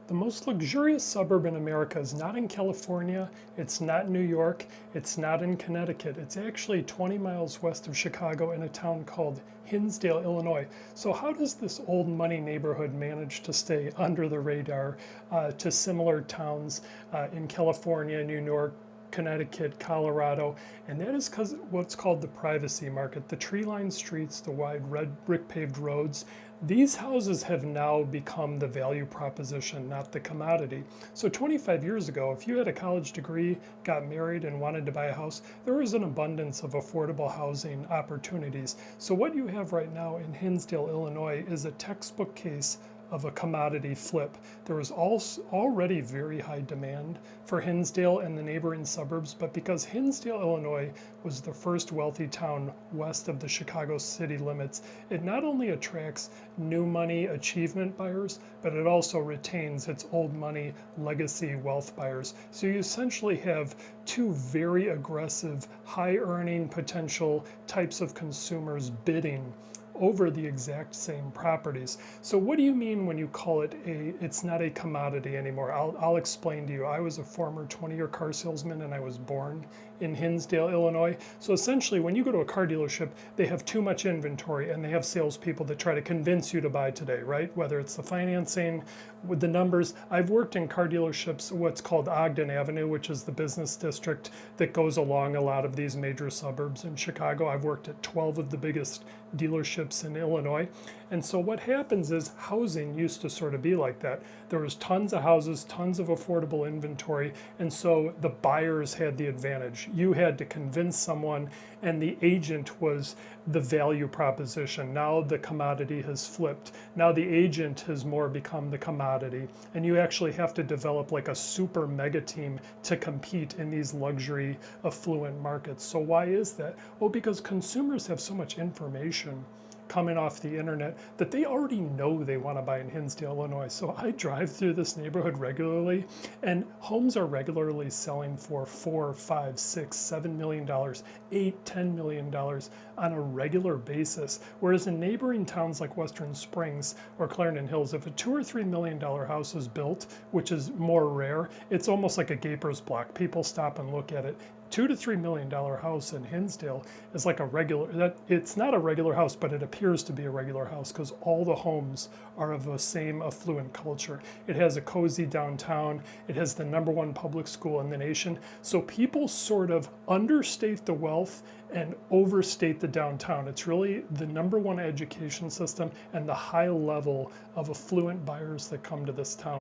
The most luxurious suburb in America is not in California, it's not New York, it's not in Connecticut. It's actually 20 miles west of Chicago in a town called HINSDALE, Illinois. So how does this old money neighborhood manage to stay under the radar to similar towns in California, New York, Connecticut, Colorado, and that is because what's called the privacy market. The tree-lined streets, the wide red brick paved roads, these houses have now become the value proposition, not the commodity. So 25 years ago, if you had a college degree, got married, and wanted to buy a house, there was an abundance of affordable housing opportunities. So what you have right now in HINSDALE, Illinois, is a textbook case of a commodity flip. There was already very high demand for HINSDALE and the neighboring suburbs, but because HINSDALE, Illinois was the first wealthy town west of the Chicago city limits, it not only attracts new money achievement buyers, but it also retains its old money legacy wealth buyers. So you essentially have two very aggressive, high earning potential types of consumers bidding over the exact same properties. So what do you mean when you call it it's not a commodity anymore? I'll explain to you. I was a former 20-year car salesman and I was born in HINSDALE, Illinois. So essentially when you go to a car dealership, they have too much inventory and they have salespeople that try to convince you to buy today, right? Whether it's the financing, with the numbers. I've worked in car dealerships, what's called Ogden Avenue, which is the business district that goes along a lot of these major suburbs in Chicago. I've worked at 12 of the biggest dealerships in Illinois. And so what happens is housing used to sort of be like that. There was tons of houses, tons of affordable inventory, and so the buyers had the advantage. You had to convince someone, and the agent was the value proposition. Now the commodity has flipped. Now the agent has more become the commodity, and you actually have to develop like a super mega team to compete in these luxury affluent markets. So why is that? Well, because consumers have so much information coming off the internet that they already know they want to buy in HINSDALE, Illinois. So I drive through this neighborhood regularly, and homes are regularly selling for $4, $5, $6, $7 million, $8, $10 million on a regular basis. Whereas in neighboring towns like Western Springs or Clarendon Hills, if a $2 or $3 million house is built, which is more rare, it's almost like a gaper's block. People stop and look at it. $2 to $3 million house in HINSDALE is like a regular, it's not a regular house, but it appears to be a regular house because all the homes are of the same affluent culture. It has a cozy downtown. It has the #1 public school in the nation. So people sort of understate the wealth and overstate the downtown. It's really the #1 education system and the high level of affluent buyers that come to this town.